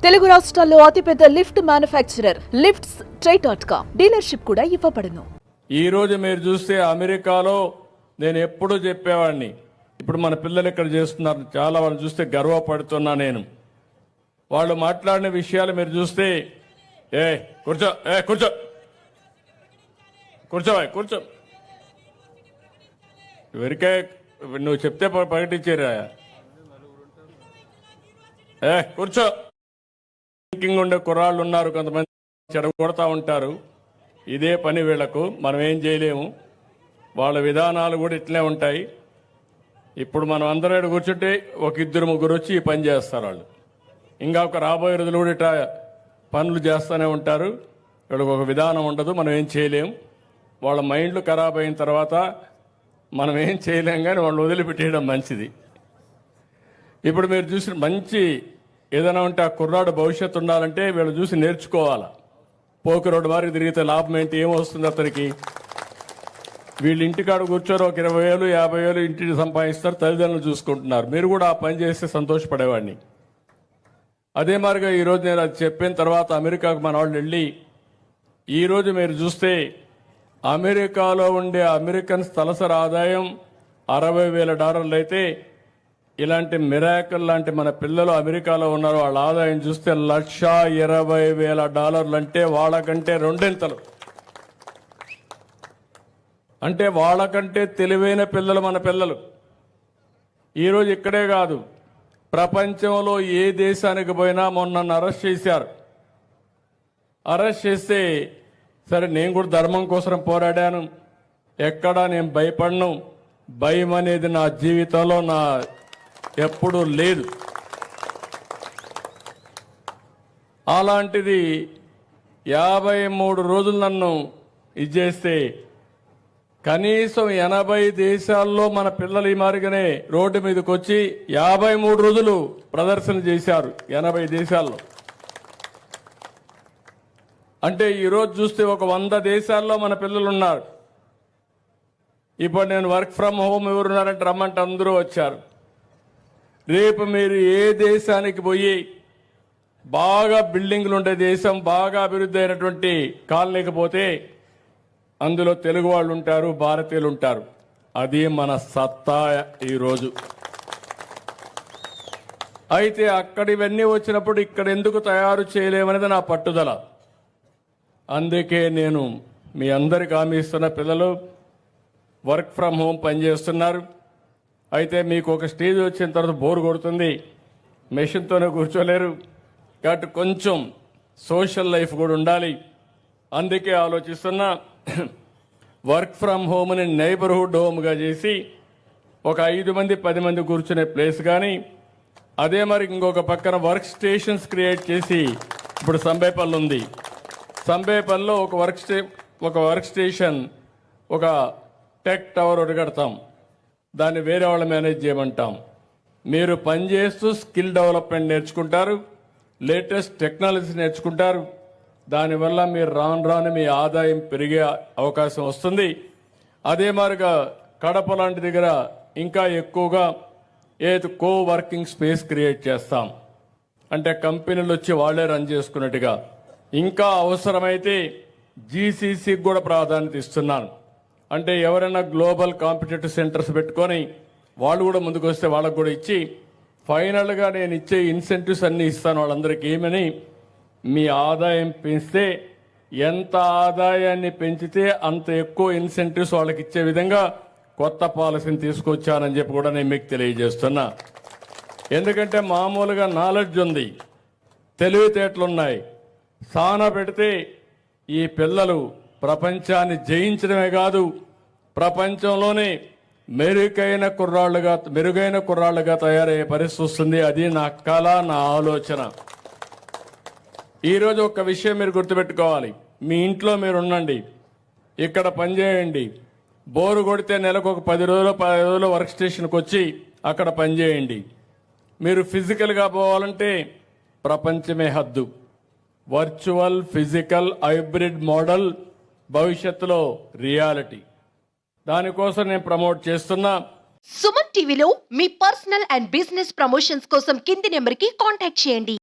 తెలుగు రాష్ట్రాల్లో అతిపెద్ద lift manufacturer lifts ట్రై.com dealership కూడా ఇవ్వబడును. ఈ రోజు మీరు చూస్తే అమెరికాలో నేను ఎప్పుడూ చెప్పేవాడిని, ఇప్పుడు మన పిల్లలు ఇక్కడ చేస్తున్నారు, చాలా వాళ్ళు చూస్తే గర్వపడుతున్నా నేను. వాళ్ళు మాట్లాడిన విషయాలు మీరు చూస్తే కూర్చో కూర్చో కూర్చో కూర్చో ఎవరికే నువ్వు చెప్తే ప్రకటించారా? కూర్చో. థింకింగ్ ఉండే కుర్రాళ్ళు ఉన్నారు, కొంతమంది చెడగొడతా ఉంటారు. ఇదే పని వీళ్లకు, మనం ఏం చేయలేము. వాళ్ళ విధానాలు కూడా ఇట్లే ఉంటాయి. ఇప్పుడు మనం అందరూ కూర్చుంటే ఒక ఇద్దరు ముగ్గురు వచ్చి ఈ పని చేస్తారు వాళ్ళు. ఇంకా ఒక రాబోయే రోజులు కూడా ఇట్లా పనులు చేస్తూనే ఉంటారు. వీళ్ళకి ఒక విధానం ఉండదు, మనం ఏం చేయలేము. వాళ్ళ మైండ్లు ఖరాబ్ అయిన తర్వాత మనం ఏం చేయలేం, కానీ వాళ్ళు వదిలిపెట్టేయడం మంచిది. ఇప్పుడు మీరు చూసిన మంచి ఏదైనా ఉంటే ఆ కుర్రాడు భవిష్యత్తు ఉండాలంటే వీళ్ళు చూసి నేర్చుకోవాలి. పోకి రోడ్డు వారికి తిరిగితే లాభం ఏంటి, ఏమొస్తుంది అతనికి? వీళ్ళు ఇంటికాడ కూర్చొని ఒక 20,000 50,000 ఇంటిని సంపాదిస్తారు, తల్లిదండ్రులు చూసుకుంటున్నారు. మీరు కూడా ఆ పని చేస్తే సంతోషపడేవాడిని. అదే మాదిరిగా ఈరోజు నేను అది చెప్పిన తర్వాత అమెరికాకు మన వాళ్ళు వెళ్ళి, ఈరోజు మీరు చూస్తే అమెరికాలో ఉండే అమెరికన్స్ తలసరి ఆదాయం $60,000 అయితే, ఇలాంటి మిరాకిల్ లాంటి మన పిల్లలు అమెరికాలో ఉన్నారు, వాళ్ళ ఆదాయం చూస్తే $1,20,000 అంటే వాళ్ళకంటే రెండింతలు. అంటే వాళ్ళకంటే తెలివైన పిల్లలు మన పిల్లలు. ఈరోజు ఇక్కడే కాదు, ప్రపంచంలో ఏ దేశానికి పోయినా మొన్న అరెస్ట్ చేశారు. అరెస్ట్ చేస్తే సరే నేను కూడా ధర్మం కోసం పోరాడాను, ఎక్కడా నేను భయపడను. భయం అనేది నా జీవితంలో ఎప్పుడూ లేదు. అలాంటిది 53 రోజులు నన్ను ఇది చేస్తే, కనీసం 80 దేశాల్లో మన పిల్లలు ఈ మాదిరిగానే రోడ్డు మీదకి వచ్చి 53 రోజులు ప్రదర్శన చేశారు 80 దేశాల్లో. అంటే ఈరోజు చూస్తే ఒక 100 దేశాల్లో మన పిల్లలు ఉన్నారు. ఇప్పుడు నేను వర్క్ ఫ్రమ్ హోమ్ ఎవరున్నారంటే రమ్మంటే అందరూ వచ్చారు. రేపు మీరు ఏ దేశానికి పోయి బాగా బిల్డింగ్లు ఉండే దేశం, బాగా అభివృద్ధి అయినటువంటి కాలనీకి పోతే అందులో తెలుగు వాళ్ళు ఉంటారు, భారతీయులు ఉంటారు. అది మన సత్తా ఈరోజు. అయితే అక్కడ ఇవన్నీ వచ్చినప్పుడు ఇక్కడ ఎందుకు తయారు చేయలేమనేది నా పట్టుదల. అందుకే నేను మీ అందరికి హామీ ఇస్తున్న, పిల్లలు వర్క్ ఫ్రమ్ హోమ్ పనిచేస్తున్నారు. అయితే మీకు ఒక స్టేజ్ వచ్చిన తర్వాత బోర్ కొడుతుంది, మెషిన్తోనే కూర్చోలేరు, కాబట్టి కొంచెం సోషల్ లైఫ్ కూడా ఉండాలి. అందుకే ఆలోచిస్తున్నా, వర్క్ ఫ్రమ్ హోమ్ని నైబర్హుడ్ హోమ్గా చేసి ఒక 5 మంది 10 మంది కూర్చునే ప్లేస్ కానీ, అదే మరి ఇంకొక పక్కన వర్క్ స్టేషన్స్ క్రియేట్ చేసి, ఇప్పుడు సంబేపల్లి ఉంది, సంబేపల్లిలో ఒక వర్క్ స్టేషన్, ఒక టెక్ టవర్ ఒకటి కడతాం, దాన్ని వేరే వాళ్ళు మేనేజ్ చేయమంటాం. మీరు పనిచేస్తూ స్కిల్ డెవలప్మెంట్ నేర్చుకుంటారు, లేటెస్ట్ టెక్నాలజీ నేర్చుకుంటారు. దానివల్ల మీరు రాను మీ ఆదాయం పెరిగే అవకాశం వస్తుంది. అదే మాదిరిగా కడప లాంటి దగ్గర ఇంకా ఎక్కువగా కో వర్కింగ్ స్పేస్ క్రియేట్ చేస్తాం. అంటే కంపెనీలు వచ్చి వాళ్లే రన్ చేసుకున్నట్టుగా. ఇంకా అవసరమైతే జీసీసీకి కూడా ప్రాధాన్యత ఇస్తున్నాను. అంటే ఎవరైనా గ్లోబల్ కాంపిటేటివ్ సెంటర్స్ పెట్టుకొని వాళ్ళు కూడా ముందుకు వస్తే వాళ్ళకు కూడా ఇచ్చి, ఫైనల్గా నేను ఇచ్చే ఇన్సెంటివ్స్ అన్నీ ఇస్తాను వాళ్ళందరికీ. ఏమని, మీ ఆదాయం పెంచితే, ఎంత ఆదాయాన్ని పెంచితే అంత ఎక్కువ ఇన్సెంటివ్స్ వాళ్ళకి ఇచ్చే విధంగా కొత్త పాలసీని తీసుకొచ్చానని చెప్పి కూడా నేను మీకు తెలియజేస్తున్నా. ఎందుకంటే మామూలుగా నాలెడ్జ్ ఉంది, తెలివితేటలున్నాయి, సాన పెడితే ఈ పిల్లలు ప్రపంచాన్ని జయించడమే కాదు, ప్రపంచంలోనే మెరుగైన కుర్రాళ్లుగా తయారయ్యే పరిస్థితి వస్తుంది. అది నా కళ, నా ఆలోచన. ఈరోజు ఒక విషయం మీరు గుర్తుపెట్టుకోవాలి, మీ ఇంట్లో మీరు ఉండండి, ఇక్కడ పనిచేయండి. బోరు కొడితే నెలకు ఒక 10 రోజులు 15 రోజులు వర్క్ స్టేషన్కి వచ్చి అక్కడ పనిచేయండి. మీరు ఫిజికల్గా పోవాలంటే ప్రపంచమే హద్దు. వర్చువల్, ఫిజికల్, హైబ్రిడ్ మోడల్ భవిష్యత్తులో రియాలిటీ. దానికోసం నేను ప్రమోట్ చేస్తున్నా. సుమన్ టీవీలో మీ పర్సనల్ అండ్ బిజినెస్ ప్రమోషన్స్ కోసం కింది నెంబర్కి కాంటాక్ట్ చేయండి.